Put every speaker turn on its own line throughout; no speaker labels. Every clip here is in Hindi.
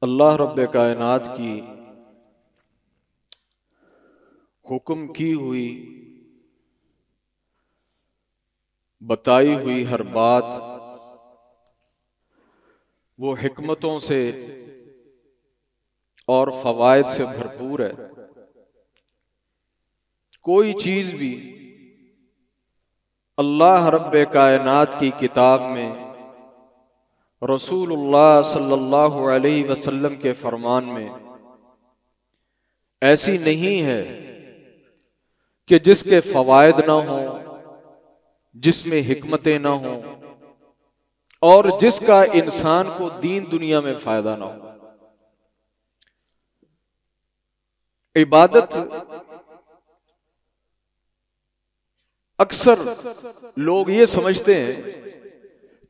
अल्लाह रब्बे कायनात की हुक्म की हुई बताई हुई हर बात वो हिकमतों से और फवायद से भरपूर है। कोई चीज भी अल्लाह रब्बे कायनात की किताब में रसूलुल्लाह सल्लल्लाहु अलैहि वसल्लम के फरमान में ऐसी नहीं है कि जिसके फवायद ना हो, जिसमें हिकमतें ना हो और जिसका इंसान को दीन दुनिया में फायदा ना हो। इबादत अक्सर लोग ये समझते हैं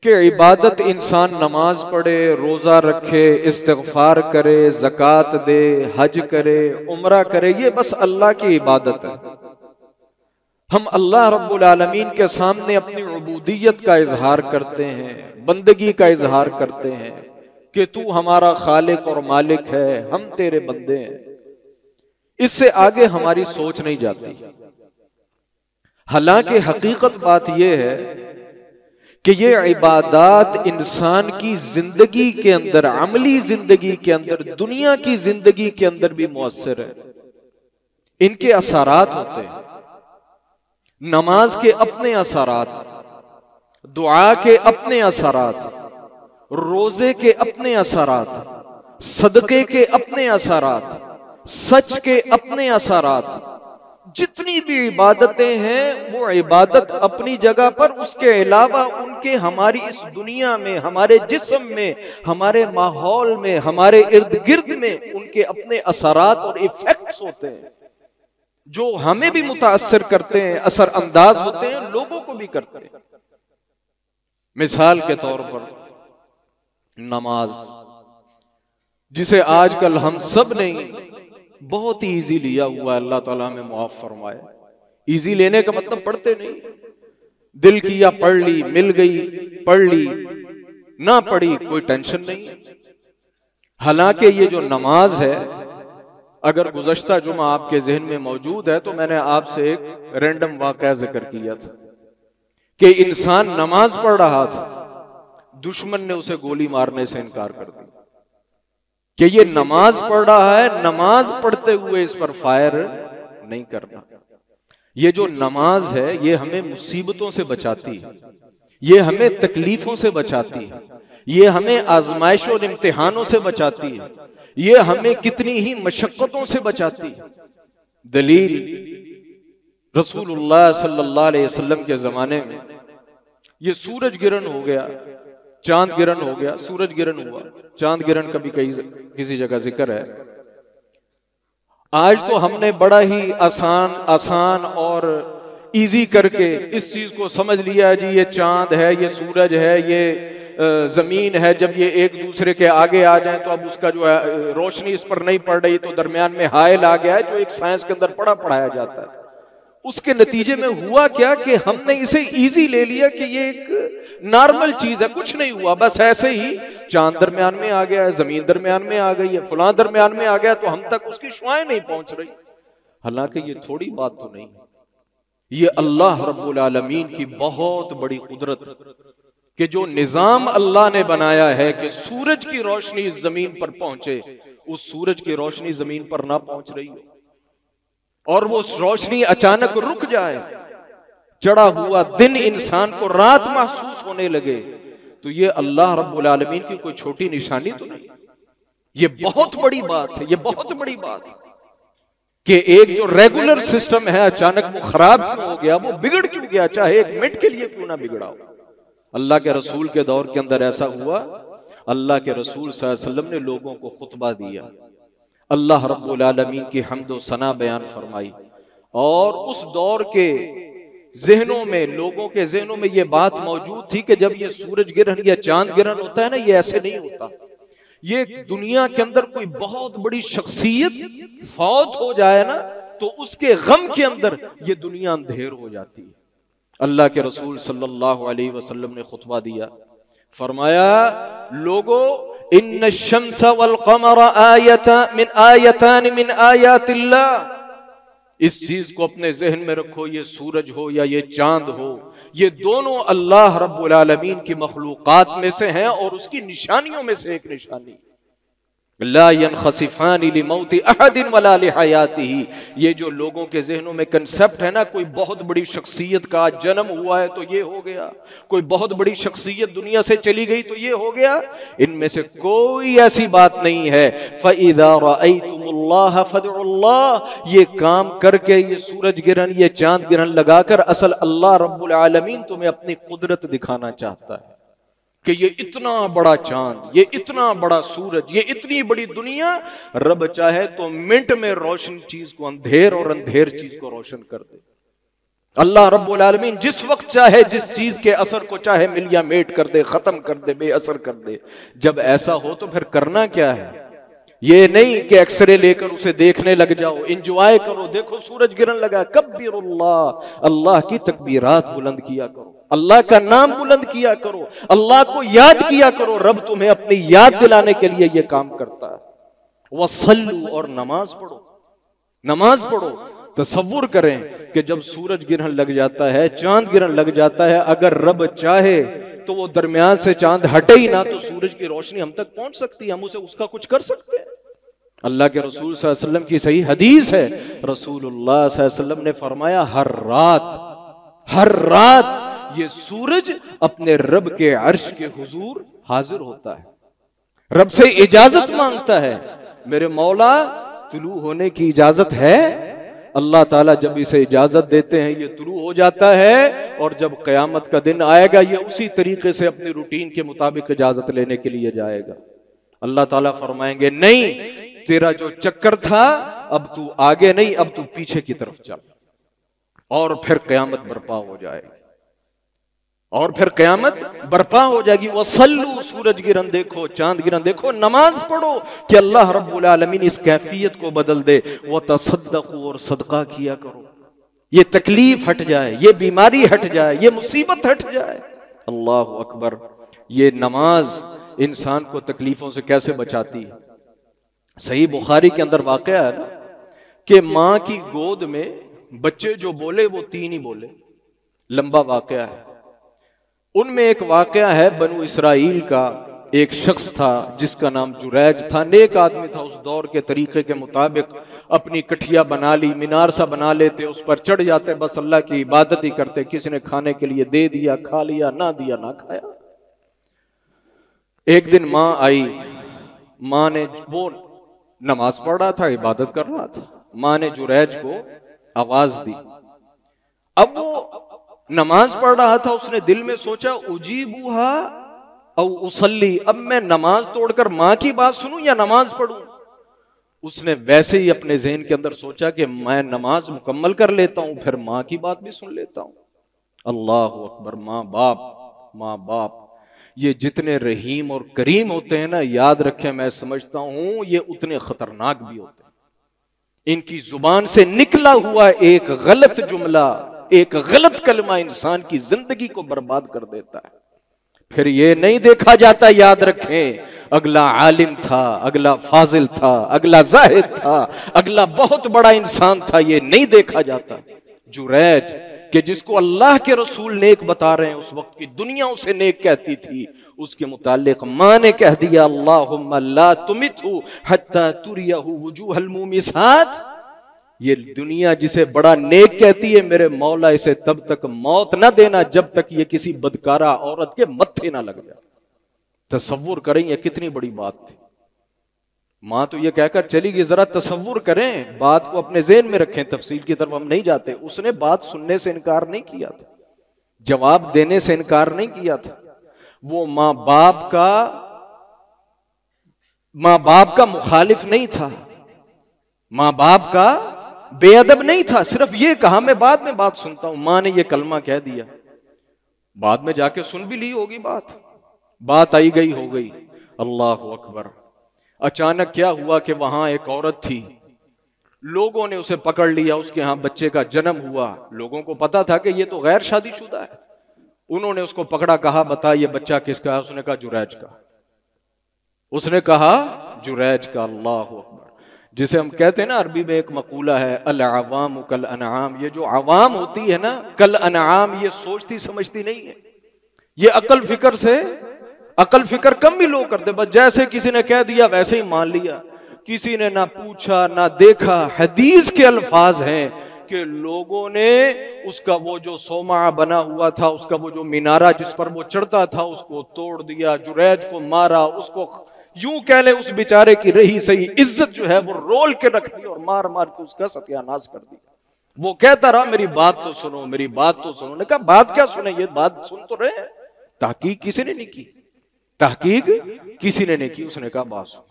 कि इबादत इंसान नमाज पढ़े, रोजा रखे, इस्तिग़फ़ार करे, ज़कात दे, हज करे, उम्रा करे, ये बस अल्लाह की इबादत है। हम अल्लाह रब्बुल आलमीन के सामने अपनी उबूदियत का इजहार करते हैं, बंदगी का इजहार करते हैं कि तू हमारा खालिक और मालिक है, हम तेरे बंदे हैं। इससे आगे हमारी सोच नहीं जाती। हालांकि हकीकत बात यह है कि ये इबादत इंसान की जिंदगी के अंदर, अमली जिंदगी के अंदर, दुनिया की जिंदगी के अंदर भी मुअस्सिर है। इनके असरात होते हैं। नमाज के अपने असरात, दुआ के अपने असरात, रोजे के अपने असरात, सदके के अपने असरात, सच के अपने असरात। जितनी भी इबादतें हैं वो इबादत अपनी जगह पर, उसके अलावा उनके हमारी इस दुनिया में, हमारे जिस्म में, हमारे माहौल में, हमारे इर्द गिर्द में उनके अपने असरात और इफेक्ट्स होते हैं जो हमें भी मुताअस्सिर करते हैं, असर अंदाज होते हैं, लोगों को भी करते हैं। मिसाल के तौर पर नमाज, जिसे आजकल हम सब ने बहुत ही इजी लिया हुआ है, अल्लाह ताला हमें माफ फरमाए। इजी लेने का मतलब पढ़ते नहीं, दिल किया पढ़ ली, मिल गई पढ़ ली, ना पढ़ी कोई टेंशन नहीं। हालांकि ये जो नमाज है, अगर गुज़श्ता जुमा आपके ज़हन में मौजूद है तो मैंने आपसे एक रैंडम वाक़या जिक्र किया था कि इंसान नमाज पढ़ रहा था, दुश्मन ने उसे गोली मारने से इनकार कर दिया कि ये नमाज पढ़ रहा है, नमाज पढ़ते हुए इस पर फायर नहीं करना। ये जो नमाज है ये हमें मुसीबतों से बचाती है, ये हमें तकलीफों से बचाती है, ये हमें आजमाइशों और इम्तिहानों से बचाती है, ये हमें कितनी ही मशक्कतों से बचाती है। दलील रसूलुल्लाह सल्लल्लाहु अलैहि वसल्लम के जमाने में ये सूरज गिरन हो गया, चांद गिरन हो गया, सूरज गिरन हुआ, चांद गिरन का भी किसी जगह जिक्र है। आज तो हमने बड़ा ही आसान और इजी करके इस चीज को समझ लिया, जी ये चांद है, ये सूरज है, ये जमीन है। जब ये एक दूसरे के आगे आ जाए तो अब उसका जो है रोशनी इस पर नहीं पड़ रही तो दरमियान में हायल आ गया है, जो एक साइंस के अंदर पढ़ाया जाता है। उसके नतीजे में हुआ क्या कि हमने इसे इजी ले लिया कि ये एक नॉर्मल चीज है, कुछ नहीं हुआ, बस ऐसे ही चांद दरमियान में आ गया है, जमीन दरमियान में आ गई है, फलां दरमियान में आ गया तो हम तक उसकी शुआएं नहीं पहुंच रही। हालांकि ये थोड़ी बात तो नहीं, ये अल्लाह रब्बुल आलमीन की बहुत बड़ी कुदरत कि जो निजाम अल्लाह ने बनाया है कि सूरज की रोशनी इस जमीन पर पहुंचे, उस सूरज की रोशनी जमीन पर ना पहुंच रही हो और वो रोशनी अचानक रुक जाए, चढ़ा हुआ दिन इंसान को रात महसूस होने लगे, तो ये अल्लाह रब्बुल आलमीन की कोई छोटी निशानी तो नहीं। ये बहुत बड़ी बात है, ये बहुत बड़ी बात है कि एक जो रेगुलर सिस्टम है अचानक वो खराब क्यों हो गया, वो बिगड़ क्यों गया, चाहे एक मिनट के लिए क्यों ना बिगड़ा हो। अल्लाह के रसूल के दौर के अंदर ऐसा हुआ। अल्लाह के रसूल सल्लल्लाहु अलैहि वसल्लम ने लोगों को खुतबा दिया, अल्लाह रब्बुल आलमीन की हम्द व सना बयान फरमाई, और उस दौर के जहनों में, लोगों के जहनों में ये बात मौजूद थी कि जब ये सूरज गिरहन या चांद गिरहन होता है ना, ये ऐसे नहीं होता। ये दुनिया के अंदर कोई बहुत बड़ी शख्सियत फौत हो जाए ना तो उसके गम के अंदर ये दुनिया अंधेर हो जाती है। अल्लाह के रसूल सल्लल्लाहु अलैहि वसल्लम ने खुतबा दिया, फरमाया लोगों इन्न शम्स वल क़मर आयतान मिन आयातिल्लाह। इस चीज को अपने जहन में रखो, ये सूरज हो या ये चांद हो, ये दोनों अल्लाह रब्बुल आलमीन की मखलूकात में से हैं और उसकी निशानियों में से एक निशानी। ला यनखसिफानी लिमौति अहदिन वला लिहयातिही। ये जो लोगों के जहनों में कंसेप्ट है ना, कोई बहुत बड़ी शख्सियत का जन्म हुआ है तो ये हो गया, कोई बहुत बड़ी शख्सियत दुनिया से चली गई तो ये हो गया, इनमें से कोई ऐसी बात नहीं है। फ़इज़ा रअयतुमुल्लाह फ़दउल्लाह। ये काम करके, ये सूरज गिरहन, ये चांद गिरहन लगाकर असल अल्लाह रब्बुल आलमीन तुम्हें अपनी कुदरत दिखाना चाहता है कि ये इतना बड़ा चांद, ये इतना बड़ा सूरज, ये इतनी बड़ी दुनिया, रब चाहे तो मिनट में रोशन चीज को अंधेर और अंधेर चीज को रोशन कर दे। अल्लाह रब्बुल आलमीन जिस वक्त चाहे जिस चीज के असर को चाहे मिलिया मेट कर दे, खत्म कर दे, बेअसर कर दे। जब ऐसा हो तो फिर करना क्या है? ये नहीं कि एक्सरे लेकर उसे देखने लग जाओ, इंजॉय करो, देखो सूरज गिरन लगा, कब्बिरुल्लाह, अल्लाह की तकबीरात बुलंद किया करो, अल्लाह का नाम बुलंद किया करो, अल्लाह को याद किया करो। रब तुम्हें अपनी याद दिलाने के लिए यह काम करता है। वसल्लू, और नमाज पढ़ो, नमाज पढ़ो। तसव्वुर करें कि जब सूरज गिरहन लग जाता है, चांद गिरहन लग जाता है, अगर रब चाहे तो वो दरमियान से चांद हटे ही ना तो सूरज की रोशनी हम तक पहुंच सकती है, हम उसे उसका कुछ कर सकते हैं। अल्लाह के रसूल सल्लल्लाहु अलैहि वसल्लम की सही हदीस है, रसूलुल्लाह सल्लल्लाहु अलैहि वसल्लम ने फरमाया, हर रात ये सूरज अपने रब के अर्श के हुजूर हाजिर होता है, रब से इजाजत मांगता है, मेरे मौला तुलू होने की इजाजत है। अल्लाह ताला जब इसे इजाजत देते हैं ये तुलू हो जाता है, और जब कयामत का दिन आएगा ये उसी तरीके से अपनी रूटीन के मुताबिक इजाजत लेने के लिए जाएगा। अल्लाह ताला फरमाएंगे, नहीं, तेरा जो चक्कर था अब तू आगे नहीं, अब तू पीछे की तरफ चल, और फिर कयामत बर्पा हो जाएगी, और फिर कयामत बर्पा हो जाएगी। वसल्लू, सूरज गिरन देखो, चांद गिरन देखो, नमाज पढ़ो कि अल्लाह रब्बुल आलमीन इस कैफियत को बदल दे। व तसद्दकू, और सदका किया करो, ये तकलीफ हट जाए, ये बीमारी हट जाए, ये मुसीबत हट जाए। अल्लाह अकबर। ये नमाज इंसान को तकलीफों से कैसे बचाती है। सही बुखारी के अंदर वाकया है ना कि मां की गोद में बच्चे जो बोले वो 3 ही बोले, लंबा वाकया है। उनमें एक वाकया है बनु इसराइल का, एक शख्स था जिसका नाम जुरैज था, नेक आदमी था, उस दौर के तरीके के मुताबिक अपनी कठिया बना ली, मीनार सा बना लेते, उस पर चढ़ जाते, बस अल्लाह की इबादत ही करते। किसी ने खाने के लिए दे दिया, खा लिया, ना दिया ना खाया। एक दिन मां आई, मां ने, वो नमाज पढ़ रहा था, इबादत कर रहा था, मां ने जुरैज को आवाज दी। अब वो नमाज पढ़ रहा था, उसने दिल में सोचा, उजीबुहा औ उसल्ली, अब मैं नमाज तोड़कर मां की बात सुनूं या नमाज पढ़ूं। उसने वैसे ही अपने ज़हन के अंदर सोचा कि मैं नमाज मुकम्मल कर लेता हूं, फिर मां की बात भी सुन लेता हूं। अल्लाह अकबर। मां बाप ये जितने रहीम और करीम होते हैं ना, याद रखें, मैं समझता हूं ये उतने खतरनाक भी होते हैं। इनकी जुबान से निकला हुआ एक गलत जुमला, एक गलत कलमा इंसान की जिंदगी को बर्बाद कर देता है। फिर ये नहीं देखा जाता, याद रखें, अगला आलिम था, अगला फाजिल था, अगला जाहिद था, अगला बहुत बड़ा इंसान था, ये नहीं देखा जाता। जुरैज कि जिसको अल्लाह के रसूल नेक बता रहे हैं, उस वक्त की दुनिया उसे नेक कहती थी, उसके मुतालिक मां ने कह दिया, अल्लाहुम्मा ला तुमितहु हत्ता तुरियहु वुजूहल मुमिसात। ये दुनिया जिसे बड़ा नेक कहती है, मेरे मौला इसे तब तक मौत ना देना जब तक ये किसी बदकारा औरत के मत्थे ना लग जाए। तसव्वुर करें ये कितनी बड़ी बात थी। मां तो ये कहकर चली गई, जरा तसव्वुर करें, बात को अपने ज़हन में रखें, तफसील की तरफ हम नहीं जाते। उसने बात सुनने से इनकार नहीं किया था, जवाब देने से इनकार नहीं किया था। वो मां बाप का मुखालिफ नहीं था, मां बाप का बेअदब नहीं था, सिर्फ ये कहा मैं बाद में बात सुनता हूं। मां ने ये कलमा कह दिया, बाद में जाके सुन भी ली होगी, बात आई गई हो गई। अल्लाह अकबर। अचानक क्या हुआ कि वहां एक औरत थी, लोगों ने उसे पकड़ लिया, उसके यहां बच्चे का जन्म हुआ। लोगों को पता था कि ये तो गैर शादीशुदा है। उन्होंने उसको पकड़ा, कहा बता ये बच्चा किसका है? उसने कहा जुरैज का। उसने कहा जुरैज का। अल्लाह अकबर। जिसे हम कहते हैं ना, अरबी में एक मकूला है, अल अवाम कल अनआम। ये जो अवाम होती है ना, कल अनआम, ये सोचती समझती नहीं है। ये अकल फिक्र कम भी लोग करते, बस जैसे किसी ने कह दिया वैसे ही मान लिया। किसी ने ना पूछा ना देखा। हदीस के अल्फाज हैं कि लोगों ने उसका वो जो सोमा बना हुआ था, उसका वो जो मीनारा जिस पर वो चढ़ता था, उसको तोड़ दिया, जुरैज को मारा, उसको यूं कह ले उस बेचारे की रही सही इज्जत जो है वो रोल के रख दी और मार मार के उसका सत्यानाश कर दिया। वो कहता रहा मेरी बात तो सुनो, मेरी बात तो सुनो। ने कहा बात क्या सुने, ये बात सुन तो रहे। तहकीक किसी ने नहीं की, तहकीक किसी ने नहीं की। उसने कहा बात सुनो,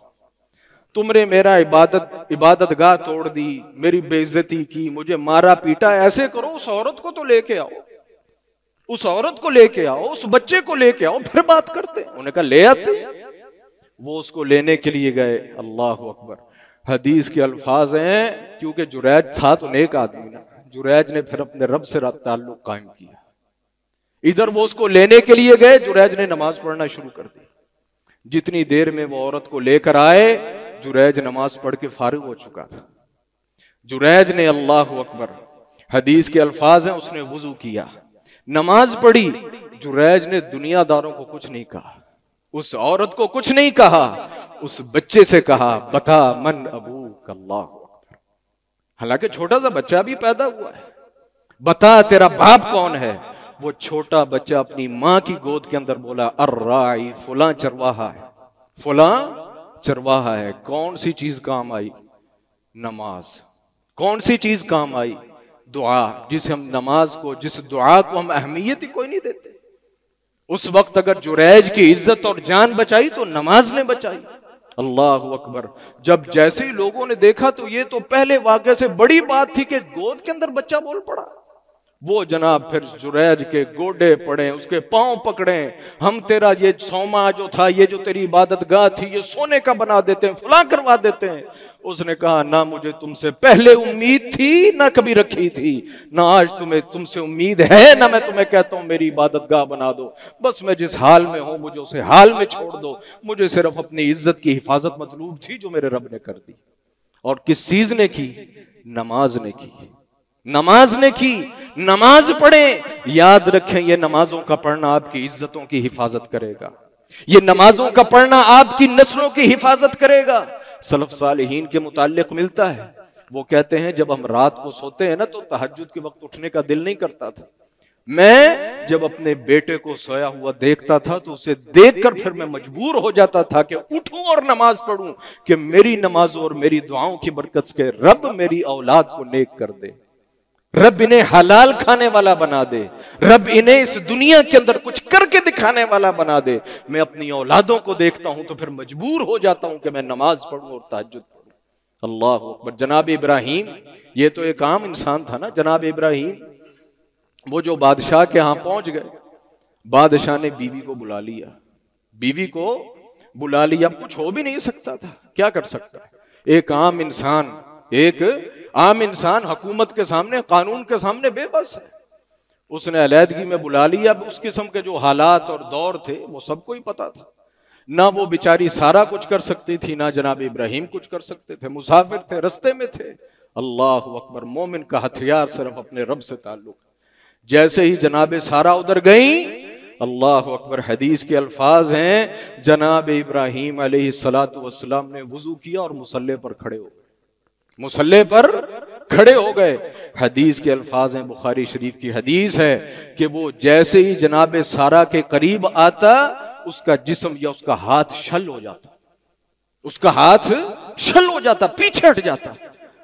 तुमने मेरा इबादतगाह तोड़ दी, मेरी बेइज्जती की, मुझे मारा पीटा। ऐसे करो, उस औरत को तो लेके आओ, उस औरत को लेके आओ, उस बच्चे को लेके आओ, फिर बात करते। उन्होंने कहा ले आते। वो उसको लेने के लिए गए। अल्लाह अकबर। हदीस के अल्फाज हैं, क्योंकि जुरैज था तो नेक आदमी ना, जुरैज ने फिर अपने रब से ताल्लुक कायम किया। इधर वो उसको लेने के लिए गए, जुरैज ने नमाज पढ़ना शुरू कर दी। जितनी देर में वो औरत को लेकर आए, जुरैज नमाज पढ़ के फारिग हो चुका था। जुरैज ने अल्लाह अकबर, हदीस के अल्फाज हैं, उसने वुजू किया, नमाज पढ़ी। जुरैज ने दुनियादारों को कुछ नहीं कहा, उस औरत को कुछ नहीं कहा, उस बच्चे से कहा बता मन अबूक। अल्लाह अकबर। हालांकि छोटा सा बच्चा भी पैदा हुआ है, बता तेरा बाप कौन है। वो छोटा बच्चा अपनी मां की गोद के अंदर बोला अर्राई, फुला चरवाहा है, फुला चरवाहा है। कौन सी चीज काम आई? नमाज। कौन सी चीज काम आई? दुआ। जिसे हम नमाज को, जिस दुआ को हम अहमियत ही कोई नहीं देते। उस वक्त अगर जुरैज की इज्जत और जान बचाई तो नमाज ने बचाई। अल्लाह अकबर। जब जैसे ही लोगों ने देखा तो ये तो पहले वाक़े से बड़ी बात थी कि गोद के अंदर बच्चा बोल पड़ा। वो जनाब फिर जुरैज के गोडे पड़े, उसके पांव पकड़े, हम तेरा ये सोमा जो था, ये जो तेरी इबादतगाह थी, ये सोने का बना देते हैं, फुला करवा देते हैं। उसने कहा ना मुझे तुमसे पहले उम्मीद थी, ना कभी रखी थी, ना आज तुमसे उम्मीद है, ना मैं तुम्हें कहता हूं मेरी इबादतगाह बना दो। बस मैं जिस हाल में हूं मुझे उसे हाल में छोड़ दो। मुझे सिर्फ अपनी इज्जत की हिफाजत मतलूब थी जो मेरे रब ने कर दी। और किस चीज ने की? नमाज ने की। नमाज ने की। नमाज पढ़े, याद रखें ये नमाजों का पढ़ना आपकी इज्जतों की हिफाजत करेगा। ये नमाजों का पढ़ना आपकी नस्लों की हिफाजत करेगा। सलफ सालिहीन के मुताल्लिक मिलता है, वो कहते हैं जब हम रात को सोते हैं ना तो तहज्जुद के वक्त उठने का दिल नहीं करता था। मैं जब अपने बेटे को सोया हुआ देखता था तो उसे देखकर फिर मैं मजबूर हो जाता था कि उठूं और नमाज पढ़ूं, कि मेरी नमाजों और मेरी दुआओं की बरकत से रब मेरी औलाद को नेक कर दे, रब इन्हें हलाल खाने वाला बना दे, रब इन्हें इस दुनिया के अंदर कुछ करके दिखाने वाला बना दे। मैं अपनी औलादों को देखता हूं तो फिर मजबूर हो जाता हूं कि मैं नमाज पढ़ूं और तहज्जुद पढ़ूं। अल्लाह अकबर। जनाब इब्राहिम, ये तो एक आम इंसान था ना। जनाब इब्राहिम वो जो बादशाह के यहां पहुंच गए, बादशाह ने बीवी को बुला लिया, बीवी को बुला लिया। अब कुछ हो भी नहीं सकता था, क्या कर सकता है एक आम इंसान? एक आम इंसान हुकूमत के सामने, कानून के सामने बेबस है। उसने अलहदगी में बुला लिया। अब उस किस्म के जो हालात और दौर थे वो सबको ही पता था। ना वो बेचारी सारा कुछ कर सकती थी, ना जनाब इब्राहिम कुछ कर सकते थे। मुसाफिर थे, रस्ते में थे। अल्लाह अकबर। मोमिन का हथियार सिर्फ अपने रब से ताल्लुक। जैसे ही जनाब सारा उधर गई, अल्लाह अकबर, हदीस के अल्फाज हैं, जनाब इब्राहिम अलैहिस्सलातु वस्सलाम ने वुजू किया और मुसल्ले पर खड़े हो गए। मुसल्ले पर खड़े हो गए। हदीस के अल्फाज हैं, बुखारी शरीफ की हदीस है कि वो जैसे ही जनाब सारा के करीब आता, उसका जिस्म या उसका हाथ शल हो जाता, उसका हाथ शल हो जाता, पीछे हट जाता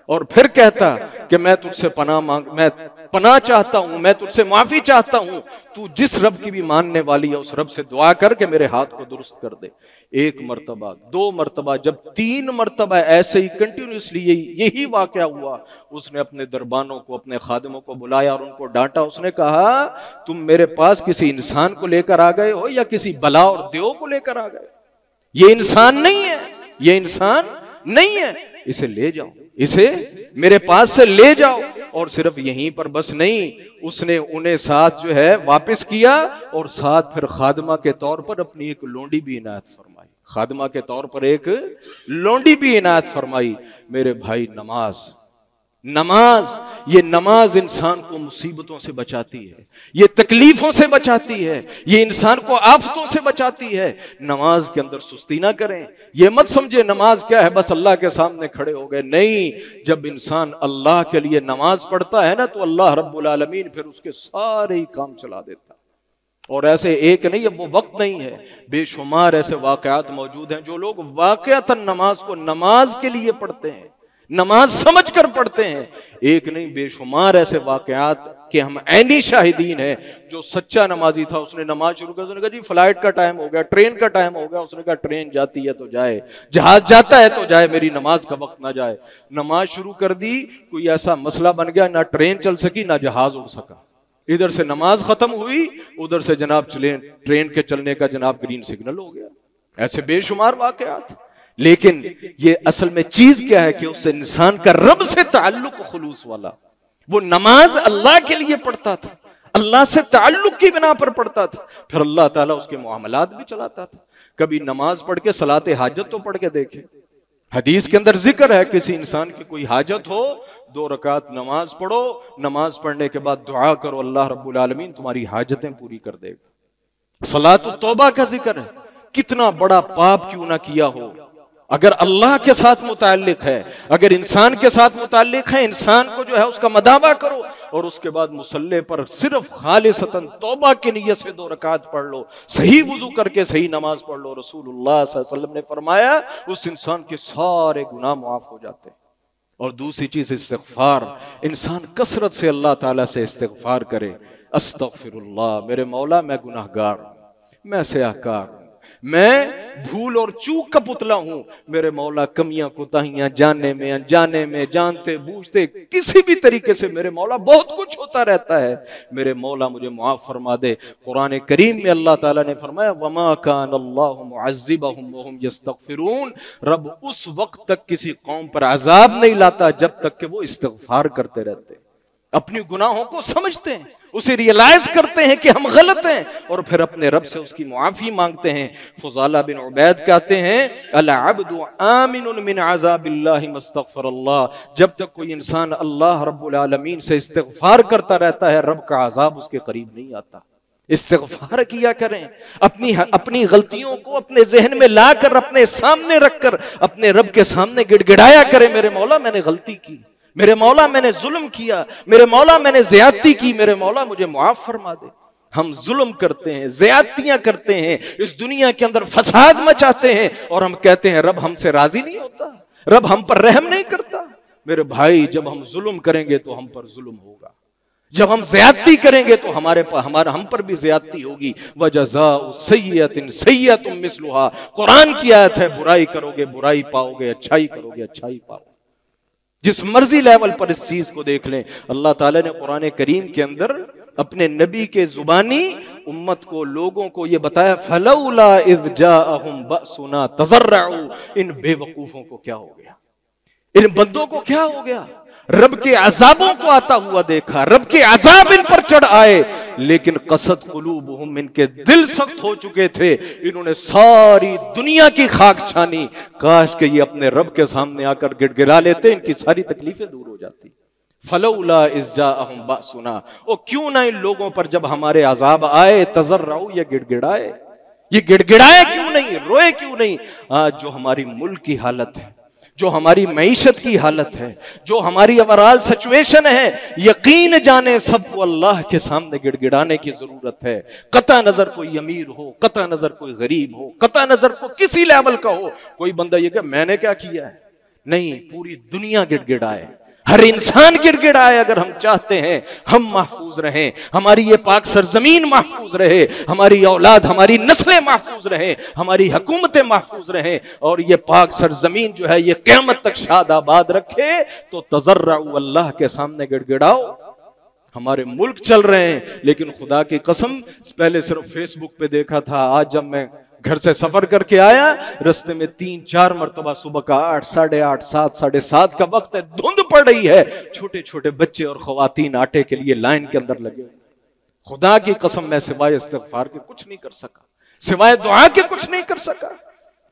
और फिर कहता कि मैं तुझसे पनाह मांग, मैं पनाह चाहता हूं, मैं तुझसे माफी चाहता हूं। तू जिस रब की भी मानने वाली है उस रब से दुआ कर के मेरे हाथ को दुरुस्त कर दे। एक मर्तबा, दो मर्तबा, जब तीन मर्तबा ऐसे ही कंटिन्यूसली यही वाकया हुआ, उसने अपने दरबानों को, अपने खादिमों को बुलाया और उनको डांटा। उसने कहा तुम मेरे पास किसी इंसान को लेकर आ गए हो या किसी बला और देव को लेकर आ गए? ये इंसान नहीं है, ये इंसान नहीं है, इसे ले जाओ, इसे मेरे पास से ले जाओ। और सिर्फ यहीं पर बस नहीं, उसने उन्हें साथ जो है वापस किया और साथ फिर खादमा के तौर पर अपनी एक लोंडी भी इनायत फरमाई। खादमा के तौर पर एक लोंडी भी इनायत फरमाई। मेरे भाई नमाज, नमाज, ये नमाज इंसान को मुसीबतों से बचाती है, ये तकलीफों से बचाती है, ये इंसान को आफतों से बचाती है। नमाज के अंदर सुस्ती ना करें। ये मत समझे नमाज क्या है, बस अल्लाह के सामने खड़े हो गए। नहीं, जब इंसान अल्लाह के लिए नमाज पढ़ता है ना, तो अल्लाह रब्बुल आलमीन फिर उसके सारे ही काम चला देता है। और ऐसे एक नहीं, अब वो वक्त नहीं है, बेशुमार ऐसे वाकयात मौजूद हैं जो लोग वाकयातन नमाज को नमाज के लिए पढ़ते हैं, नमाज समझ कर पढ़ते हैं। एक नहीं, बेशुमार ऐसे वाकयात के हम ऐनी शाहिदीन हैं। जो सच्चा नमाजी था, उसने नमाज शुरू कर, उसने कहा जी फ्लाइट का टाइम हो गया, ट्रेन का टाइम हो गया। उसने कहा ट्रेन जाती है तो जाए, जहाज जाता है तो जाए, मेरी नमाज का वक्त ना जाए। नमाज शुरू कर दी, कोई ऐसा मसला बन गया, ना ट्रेन चल सकी ना जहाज उड़ सका। इधर से नमाज खत्म हुई, उधर से जनाब ट्रेन के चलने का जनाब ग्रीन सिग्नल हो गया। ऐसे बेशुमार वाकयात। लेकिन ये असल में चीज क्या है कि उससे इंसान का रब से ताल्लुक खुलूस वाला, वो नमाज अल्लाह के लिए पढ़ता था, अल्लाह से ताल्लुक की बिना पर पढ़ता था, फिर अल्लाह ताला उसके मुआमलात भी चलाता था। कभी नमाज पढ़ के सलाते हाजत तो पढ़ के देखे। हदीस के अंदर जिक्र है, किसी इंसान की कोई हाजत हो, 2 रकात नमाज पढ़ो, नमाज पढ़ने के बाद दुआ करो, अल्लाह रब्बुल आलमीन तुम्हारी हाजतें पूरी कर देगा। सलातु तौबा का जिक्र है, कितना बड़ा पाप क्यों ना किया हो, अगर अल्लाह के साथ मुताल्लिक है, अगर इंसान के साथ मुताल्लिक है, इंसान को जो है उसका मदावा करो और उसके बाद मुसल्ले पर सिर्फ खालिसतन तौबा की नियत से 2 रकात पढ़ लो, सही वुजू करके सही नमाज पढ़ लो। रसूलुल्लाह सल्लल्लाहु अलैहि वसल्लम ने फरमाया उस इंसान के सारे गुनाह माफ हो जाते हैं। और दूसरी चीज इस्तिग़फ़ार, इंसान कसरत से अल्लाह ताला से इस्तिग़फ़ार करे। अस्तग़फ़िरुल्लाह, मेरे मौला मैं गुनाहगार हूं, मैं सियाहकार हूं, मैं भूल और चूक का पुतला हूं। मेरे मौला कमियां कोताहियां जानने में अनजाने में, जानते बूझते किसी भी तरीके से मेरे मौला बहुत कुछ होता रहता है। मेरे मौला मुझे मुआफ फरमा दे। कुरान करीम में अल्लाह ताला ने फरमाया वमा कान अल्लाहु मुअज़्ज़िबहुम व हुम यस्तग़फ़िरून, रब उस वक्त तक किसी कौम पर अजाब नहीं लाता जब तक कि वो इस्तिग़फ़ार करते रहते, अपनी गुनाहों को समझते हैं, उसे रियलाइज करते हैं कि हम गलत हैं और फिर अपने रब से उसकी मुआफी मांगते हैं। फुज़ाला बिन उबैद कहते हैं अल अब्दु आमिनुन मिन अज़ाबिल्लाहि मस्तग़फ़रल्लाह, जब तक कोई इंसान अल्लाह रब्बुल आलमीन से इस्तिग़फ़ार करता रहता है, रब का अज़ाब उसके करीब नहीं आता। इस्तिग़फ़ार किया करें, अपनी गलतियों को अपने ज़हन में लाकर, अपने सामने रखकर, अपने रब के सामने गिड़गिड़ाया करें, मेरे मौला मैंने गलती की, मेरे मौला मैंने जुल्म किया, मेरे मौला मैंने ज़्यादती की, मेरे मौला मुझे मुआफ फरमा दे। हम जुल्म करते हैं, ज़्यादतियां करते हैं, इस दुनिया के अंदर फसाद मचाते हैं और हम कहते हैं रब हमसे राजी नहीं होता, रब हम पर रहम नहीं करता। मेरे भाई, जब हम जुल्म करेंगे तो हम पर जुल्म होगा, जब हम ज़्यादती करेंगे तो हम पर भी ज़्यादती होगी। वजज़ाउ सय्यतिन सय्यतुम मिस्लुहा, कुरान की आयत है, बुराई करोगे बुराई पाओगे, अच्छाई करोगे अच्छाई पाओगे। जिस मर्जी लेवल पर इस चीज को देख लें, अल्लाह ताला ने कुरान करीम के अंदर अपने नबी के जुबानी उम्मत को, लोगों को ये बताया फलौला इज़ जाअहुम बअसुना तज़र्रउ, इन बेवकूफों को क्या हो गया, इन बंदों को क्या हो गया, रब के अजाबों को आता हुआ देखा, रब के अजाब इन पर चढ़ आए, लेकिन कसद कुलूबुहुम, इनके दिल सख्त हो चुके थे, इन्होंने सारी दुनिया की खाक छानी। काश के ये अपने रब के सामने आकर गिड़गिड़ा लेते, इनकी सारी तकलीफें दूर हो जाती। फलौला इज़ जाअहुम बअसुना, ओ क्यों ना इन लोगों पर जब हमारे अजाब आए, तज़र्रउ, ये गिड़गिड़ाए, ये गिड़गिड़ाए क्यों नहीं, रोए क्यों नहीं। आज जो हमारी मुल्क की हालत है, जो हमारी मईशत की हालत है, जो हमारी ओवरऑल सिचुएशन है, यकीन जाने सबको अल्लाह के सामने गिड़गिड़ाने की जरूरत है। कता नजर कोई अमीर हो, कता नजर कोई गरीब हो, कता नजर को किसी लेवल का हो, कोई बंदा ये कहे मैंने क्या किया है, नहीं, पूरी दुनिया गिड़गिड़ाए, हर इंसान गिड़गिड़ाए। अगर हम चाहते हैं हम महफूज रहें, हमारी ये पाक सरजमीन महफूज रहे, हमारी औलाद, हमारी नस्लें महफूज रहे, हमारी हुकूमतें महफूज रहें और ये पाक सरजमीन जो है ये क़यामत तक शाद आबाद रखे, तो तज़र्रउ, अल्लाह के सामने गिड़गिड़ाओ। हमारे मुल्क चल रहे हैं, लेकिन खुदा की कसम पहले सिर्फ फेसबुक पे देखा था, आज जब मैं घर से सफर करके आया, रास्ते में 3-4 मरतबा सुबह का 8, 8:30, 7, 7:30 का वक्त है, धुंध पड़ रही है, छोटे छोटे बच्चे और खवातीन आटे के लिए लाइन के अंदर लगे। खुदा की कसम मैं सिवाय इस्तिग़फ़ार के कुछ नहीं कर सका, सिवाय दुआ के कुछ नहीं कर सका।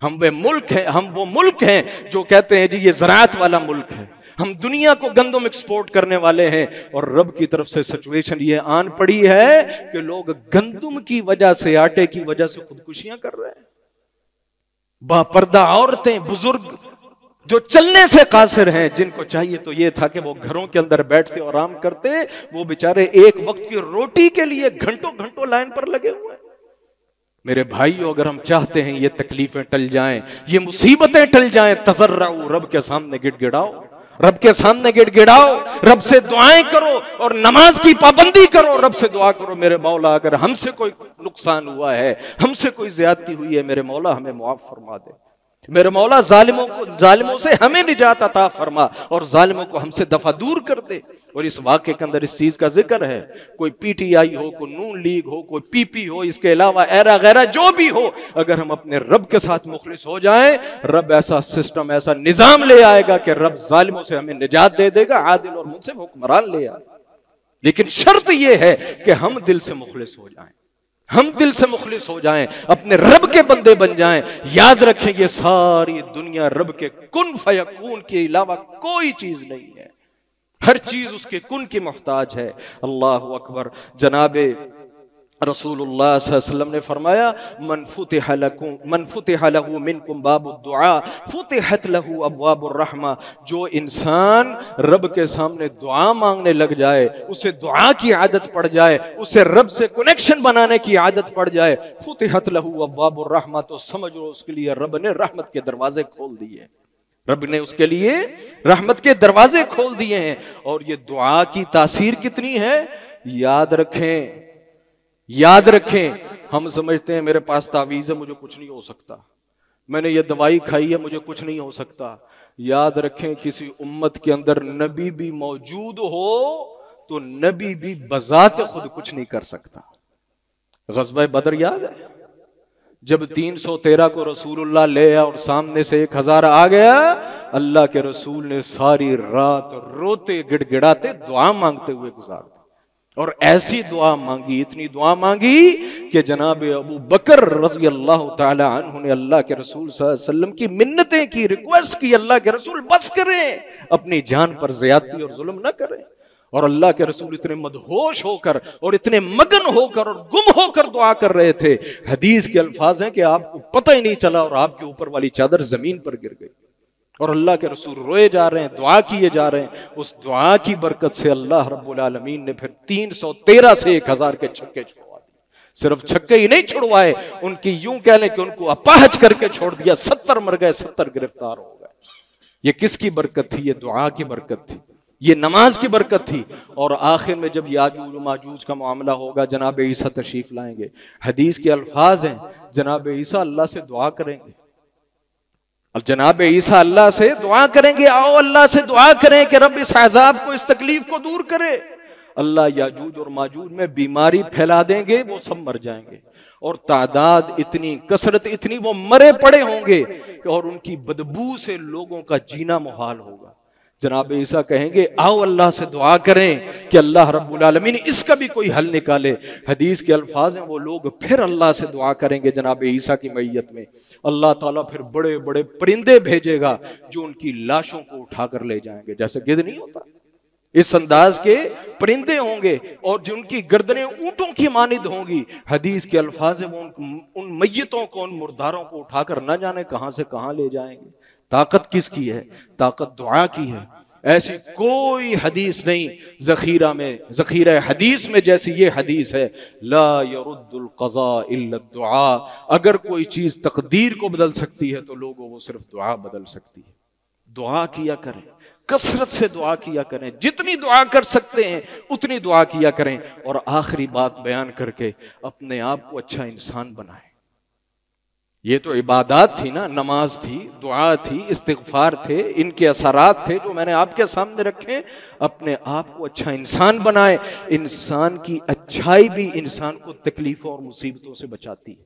हम वो मुल्क हैं जो कहते हैं जी ये ज़राअत वाला मुल्क है, हम दुनिया को गंदम एक्सपोर्ट करने वाले हैं। और रब की तरफ से सिचुएशन ये आन पड़ी है कि लोग गंदम की वजह से, आटे की वजह से खुदकुशियां कर रहे हैं। बापर्दा औरतें, बुजुर्ग जो चलने से कासिर हैं, जिनको चाहिए तो ये था कि वो घरों के अंदर बैठते और आराम करते, वो बेचारे एक वक्त की रोटी के लिए घंटों घंटों लाइन पर लगे हुए हैं। मेरे भाइयों, अगर हम चाहते हैं ये तकलीफें टल जाएं, ये मुसीबतें टल जाएं, तज़र्रऊ, रब के सामने गिड़गिड़ाओ, रब के सामने गिड़गिड़ाओ, रब से दुआएं करो और नमाज की पाबंदी करो। रब से दुआ करो, मेरे मौला अगर हमसे कोई नुकसान हुआ है, हमसे कोई ज्यादती हुई है, मेरे मौला हमें मुआफ फरमा दे। मेरे मौला जालिमों से हमें निजात अता फरमा और जालिमों को हमसे दफा दूर कर दे। और इस वाक़े के अंदर इस चीज का जिक्र है, कोई पीटीआई हो, कोई नून लीग हो, कोई पीपी हो, इसके अलावा एरा गैरा जो भी हो, अगर हम अपने रब के साथ मुखलिस हो जाएं, रब ऐसा सिस्टम, ऐसा निजाम ले आएगा कि रब जालिमों से हमें निजात दे देगा, आदिल और मुनसिफ हुक्मरान ले आएगा। लेकिन शर्त यह है कि हम दिल से मुखलिस हो जाएं, हम दिल से मुखलिस हो जाएं, अपने रब के बंदे बन जाएं। याद रखें, ये सारी दुनिया रब के कुन फयकून के अलावा कोई चीज नहीं है, हर चीज उसके कुन की मोहताज है। अल्लाह अकबर। जनाबे रसूलुल्लाह सल्लल्लाहु अलैहि वसल्लम ने फरमाया, मन फुतिह लहू मिनकुम बाबुद दुआ फुतिहत लहू अब्वाबुर रहमा। जो इंसान रब के सामने दुआ मांगने लग जाए, उसे दुआ की आदत पड़ जाए, उसे रब से कनेक्शन बनाने की आदत पड़ जाए, फुतिहत लहू अब्वाबुर रहमा, तो समझ लो उसके लिए रब ने रहमत के दरवाजे खोल दिए, रब ने उसके लिए रहमत के दरवाजे खोल दिए हैं। और ये दुआ की तासीर कितनी है, याद रखें, याद रखें। हम समझते हैं मेरे पास तावीज़ है, मुझे कुछ नहीं हो सकता, मैंने ये दवाई खाई है, मुझे कुछ नहीं हो सकता। याद रखें, किसी उम्मत के अंदर नबी भी मौजूद हो तो नबी भी बजात खुद कुछ नहीं कर सकता। ग़ज़वा बदर याद है, जब 313 को रसूलुल्लाह ले आया और सामने से 1000 आ गया, अल्लाह के रसूल ने सारी रात रोते गिड़गिड़ाते दुआ मांगते हुए गुजार दी। और ऐसी दुआ मांगी, इतनी दुआ मांगी कि जनाब अबू बकर रज़ी अल्लाह ताला अन्हु ने अल्लाह के रसूल सल्लल्लाहु अलैहि वसल्लम की मिन्नतें की, रिक्वेस्ट की, अल्लाह के रसूल बस करें, अपनी जान पर ज़्यादती और जुल्म न करें। और अल्लाह के रसूल इतने मदहोश होकर और इतने मगन होकर और गुम होकर दुआ कर रहे थे, हदीस के अल्फाज हैं कि आपको पता ही नहीं चला और आपके ऊपर वाली चादर जमीन पर गिर गई। और अल्लाह के रसूल रोए जा रहे हैं, दुआ किए जा रहे हैं। उस दुआ की बरकत से अल्लाह रब्बुल आलमीन ने फिर 313 से 1000 के छक्के छुड़वा दिए। सिर्फ छक्के ही नहीं छुड़वाए, उनकी यूं कह लें कि उनको अपाहज करके छोड़ दिया। 70 मर गए, 70 गिरफ्तार हो गए। ये किसकी बरकत थी? ये दुआ की बरकत थी, ये नमाज की बरकत थी। और आखिर में जब याजूज माजूज का मामला होगा, जनाब ईसा तशरीफ लाएंगे। हदीस के अल्फाज हैं, जनाब ईसा अल्लाह से दुआ करेंगे, और जनाब ईसा अल्लाह से दुआ करेंगे, आओ अल्लाह से दुआ करें कि रब इस अज़ाब को, इस तकलीफ को दूर करे। अल्लाह याजूज और माजूज में बीमारी फैला देंगे, वो सब मर जाएंगे। और तादाद इतनी, कसरत इतनी, वो मरे पड़े होंगे और उनकी बदबू से लोगों का जीना मुहाल होगा। जनाब ईसा कहेंगे, आओ अल्लाह से दुआ करें कि अल्लाह रब्बुल आलमीन इसका भी कोई हल निकाले। हदीस के अल्फाज हैं, वो लोग फिर अल्लाह से दुआ करेंगे जनाब ईसा की मैयत में। अल्लाह ताला फिर बड़े बड़े परिंदे भेजेगा जो उनकी लाशों को उठाकर ले जाएंगे, जैसे गिद्ध नहीं होता, इस अंदाज के परिंदे होंगे और जिनकी गर्दनें ऊंटों की मानिद होंगी। हदीस के अल्फाज हैं, वो उन मैयतों को, उन मुर्दारों को उठाकर न जाने कहां से कहां ले जाएंगे। ताकत किसकी है? ताकत दुआ की है। ऐसी कोई हदीस नहीं ज़ख़ीरा में, ज़ख़ीरा हदीस में जैसी ये हदीस है, ला यरुद्दुल क़ज़ा इल्ला दुआ। अगर कोई चीज़ तकदीर को बदल सकती है तो लोगों वो सिर्फ दुआ बदल सकती है। दुआ किया करें, कसरत से दुआ किया करें, जितनी दुआ कर सकते हैं उतनी दुआ किया करें। और आखिरी बात बयान करके अपने आप को अच्छा इंसान बनाएं। ये तो इबादत थी ना, नमाज थी, दुआ थी, इस्तिग़फ़ार थे, इनके असरात थे जो मैंने आपके सामने रखे। अपने आप को अच्छा इंसान बनाए। इंसान की अच्छाई भी इंसान को तकलीफों और मुसीबतों से बचाती है।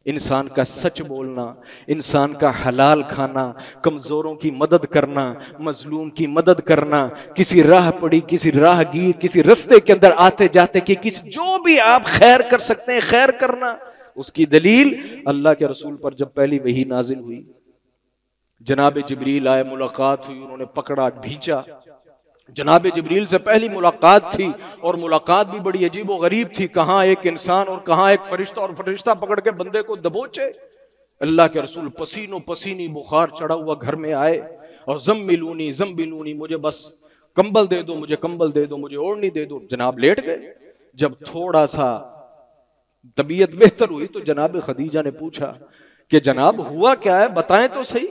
इंसान का सच बोलना, इंसान का हलाल खाना, कमज़ोरों की मदद करना, मजलूम की मदद करना, किसी राह पड़ी, किसी राहगीर, किसी रास्ते के अंदर आते जाते कि किसी जो भी आप खैर कर सकते हैं खैर करना, उसकी दलील अल्लाह के रसूल पर जब पहली वही नाजिल हुई, जनाब जिब्रील आए, मुलाकात हुई, उन्होंने पकड़ा, भींचा। जनाब जिब्रील से पहली मुलाकात थी और मुलाकात भी बड़ी अजीब व गरीब थी। कहां एक इंसान और कहां एक फरिश्ता, और फरिश्ता पकड़ के बंदे को दबोचे। अल्लाह के रसूल पसीनो पसीनी बुखार चढ़ा हुआ घर में आए और जम्मिलूनी जम्मिलूनी, मुझे बस कंबल दे दो, मुझे कंबल दे दो, मुझे ओढ़नी दे दो। जनाब लेट गए। जब थोड़ा सा तबीयत बेहतर हुई तो जनाब खदीजा ने पूछा कि जनाब हुआ क्या है, बताएं तो सही।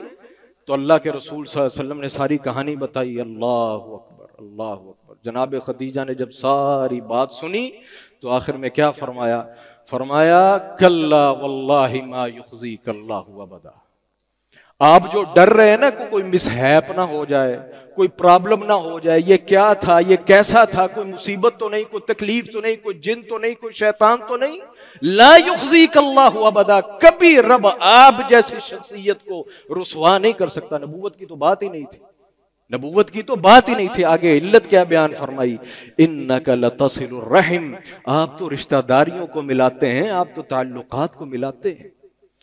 तो अल्लाह के रसूल सल्लल्लाहु अलैहि वसल्लम ने सारी कहानी बताई। अल्लाह अकबर, अल्लाह अकबर। जनाब खदीजा ने जब सारी बात सुनी तो आखिर में क्या फरमाया? फरमाया कल्ला वल्लाहि मा युखज़ीक अल्लाहु अबदा। आप जो डर रहे हैं ना कोई मिसहैप ना हो जाए, कोई प्रॉब्लम ना हो जाए, ये क्या था, ये कैसा था, कोई मुसीबत तो नहीं, कोई तकलीफ तो नहीं, कोई जिन तो नहीं, कोई शैतान तो नहीं। ला युखज़ीक अल्लाहु अबदा, कभी रब आप जैसी शख्सियत को रुसवा नहीं कर सकता। नबूवत की तो बात ही नहीं थी, नबूवत की तो बात ही नहीं थी। आगे इल्लत क्या बयान फरमाई? इन्नका लतसिलुर रहम, आप तो रिश्तेदारियों को मिलाते हैं, आप तो ताल्लुकात को मिलाते हैं।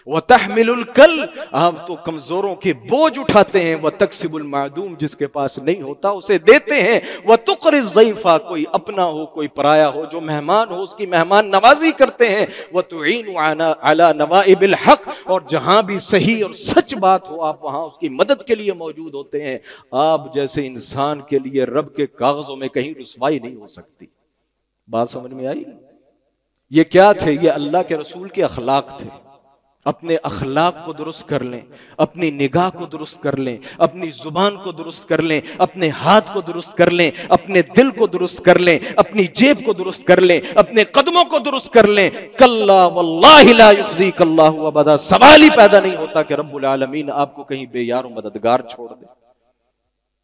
व तहमिलुल कल, आप तो कमजोरों के बोझ उठाते हैं। व तक्सिबुल मादूम, जिसके पास नहीं होता उसे देते हैं। व तुक़रिज़ ज़ईफ़ा, कोई अपना हो कोई पराया हो, जो मेहमान हो उसकी मेहमान नवाजी करते हैं। व तुईनु अला नवाइबिल हक़, और जहां भी सही और सच बात हो आप वहां उसकी मदद के लिए मौजूद होते हैं। आप जैसे इंसान के लिए रब के कागजों में कहीं रुसवाई नहीं हो सकती। बात समझ में आई? ये क्या थे? ये अल्लाह के रसूल के अखलाक थे। अपने अखलाक को दुरुस्त कर लें, अपनी निगाह को दुरुस्त कर लें, अपनी जुबान को दुरुस्त कर लें, अपने हाथ को दुरुस्त कर लें, अपने दिल को दुरुस्त कर लें, अपनी जेब को दुरुस्त कर लें, अपने कदमों को दुरुस्त कर लें। कल्ला वल्लाहि ला युखज़ीक अल्लाहु अबदा, सवाल ही पैदा नहीं होता कि रब्बुल आलमीन आपको कहीं बेयार मददगार छोड़ दे,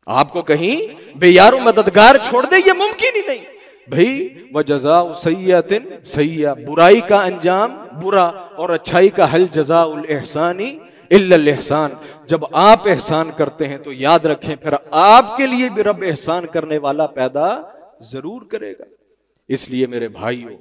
आपको कहीं बेयार मददगार छोड़ दे। ये मुमकिन ही नहीं भाई। व जज़ाउ सय्यतिन सय्या, बुराई का अंजाम बुरा और अच्छाई का हल जज़ाउल इहसानी इल्लल इहसान। जब आप एहसान करते हैं तो याद रखें फिर आपके लिए भी रब एहसान करने वाला पैदा जरूर करेगा। इसलिए मेरे भाइयों,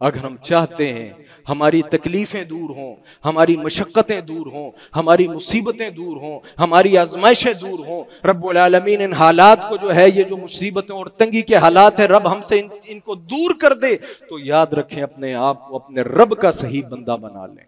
अगर हम चाहते हैं हमारी तकलीफें दूर हों, हमारी मशक्क़तें दूर हों, हमारी मुसीबतें दूर हों, हमारी आजमाइशें दूर हों, रब्बुल आलमीन इन हालात को जो है, ये जो मुसीबतें और तंगी के हालात हैं, रब हमसे इनको दूर कर दे, तो याद रखें अपने आप को अपने रब का सही बंदा बना लें।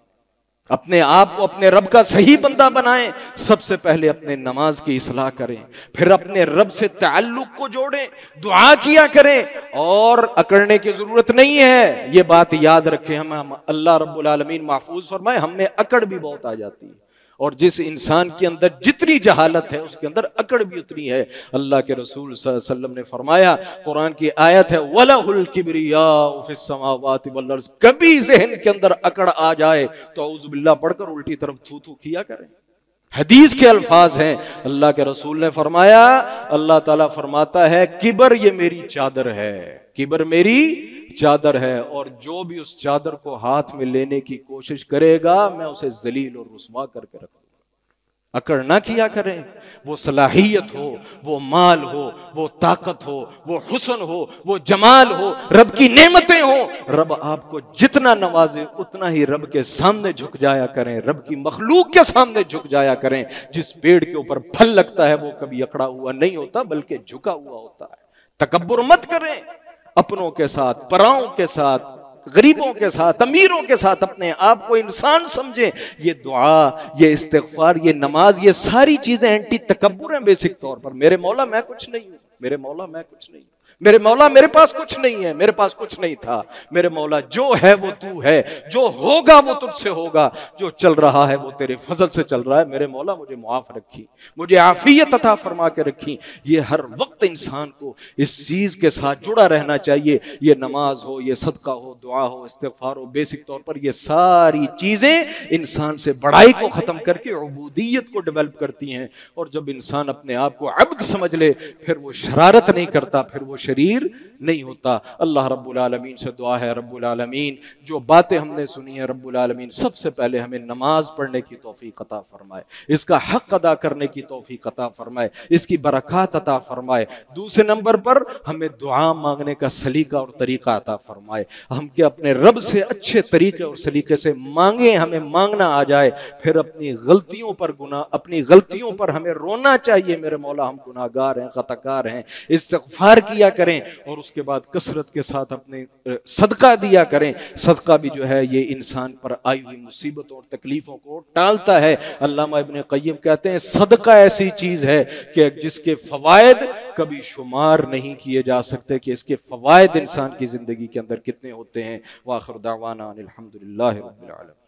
अपने आप को अपने रब का सही बंदा बनाएं। सबसे पहले अपने नमाज की इस्लाह करें, फिर अपने रब से ताल्लुक को जोड़ें, दुआ किया करें। और अकड़ने की जरूरत नहीं है, ये बात याद रखें। हम अल्लाह रब्बुल आलमीन महफूज फरमाए, हमें अकड़ भी बहुत आ जाती है, और जिस इंसान के अंदर जितनी जहालत है उसके अंदर अकड़ भी उतनी है। अल्लाह के रसूल सल्लल्लाहु अलैहि वसल्लम ने फरमाया, कुरान की आयत है, वलहुल किब्रियाउ फिस समावाति वल अर्ज़, कभी ज़हन के अंदर अकड़ आ जाए तो औज़ु बिल्लाह पढ़कर उल्टी तरफ थू थू किया करें। हदीस के अल्फाज हैं, अल्लाह के रसूल ने फरमाया, अल्लाह ताला फरमाता है, किबर ये मेरी चादर है, किबर मेरी चादर है, और जो भी उस चादर को हाथ में लेने की कोशिश करेगा मैं उसे जलील और रुसवा करके रखूंगा। अकड़ ना किया करें। वो सलाहियत हो, वो माल हो, वो ताकत हो, वो हुस्न हो, वो जमाल हो, रब की नेमतें हो, रब आपको जितना नवाजे उतना ही रब के सामने झुक जाया करें, रब की मखलूक के सामने झुक जाया करें। जिस पेड़ के ऊपर फल लगता है वो कभी अकड़ा हुआ नहीं होता बल्कि झुका हुआ होता है। तकब्बुर मत करें, अपनों के साथ, पराओं के साथ, गरीबों के साथ, अमीरों के साथ अपने आप को इंसान समझें। ये दुआ, ये इस्तिग़फ़ार, ये नमाज, ये सारी चीजें एंटी तकब्बुर हैं बेसिक तौर पर। मेरे मौला मैं कुछ नहीं हूं, मेरे मौला मैं कुछ नहीं, मेरे मौला मेरे पास कुछ नहीं है, मेरे पास कुछ नहीं था, मेरे मौला जो है वो तू है, जो होगा वो तुझसे होगा, जो चल रहा है वो तेरे फजल से चल रहा है। मेरे मौला मुझे मुआफ रखी, मुझे आफियत अता फरमा के रखी। ये हर वक्त इंसान को इस चीज के साथ जुड़ा रहना चाहिए। ये नमाज हो, ये सदका हो, दुआ हो, इस्तिग़फ़ार हो, बेसिक तौर पर ये सारी चीजें इंसान से बड़ाई को खत्म करके उबूदियत को डेवलप करती हैं। और जब इंसान अपने आप को अब्द समझ ले, फिर वो शरारत नहीं करता, फिर वो शरीर नहीं होता। अल्लाह रब्बुल आलमीन से दुआ है, रब्बुल आलमीन जो बातें हमने सुनी है रब्बुल आलमीन सबसे पहले हमें नमाज पढ़ने की तौफीक अता फरमाए, इसका हक अदा करने की तौफीक अता फरमाए, इसकी बरकत अता फरमाए। दूसरे नंबर पर हमें दुआ मांगने का सलीका और तरीका अता फरमाए, हम के अपने रब से अच्छे तरीके और सलीके से मांगे, हमें मांगना आ जाए, फिर अपनी गलतियों पर हमें रोना चाहिए, मेरे मौला हम गुनाहगार हैं, खताकार हैं, इस्तिग़फ़ार किया करें और उसके बाद कसरत के साथ अपने सदका दिया करें। सदका भी जो है ये इंसान पर आई हुई मुसीबतों और तकलीफों को टालता है। अल्लामा इब्ने क़य्यिम कहते हैं सदका ऐसी चीज है कि जिसके फवायद कभी शुमार नहीं किए जा सकते, कि इसके फवायद इंसान की जिंदगी के अंदर कितने होते हैं। व आखिर दावाना अनिल हम्दुलिल्लाहि रब्बिल आलमीन।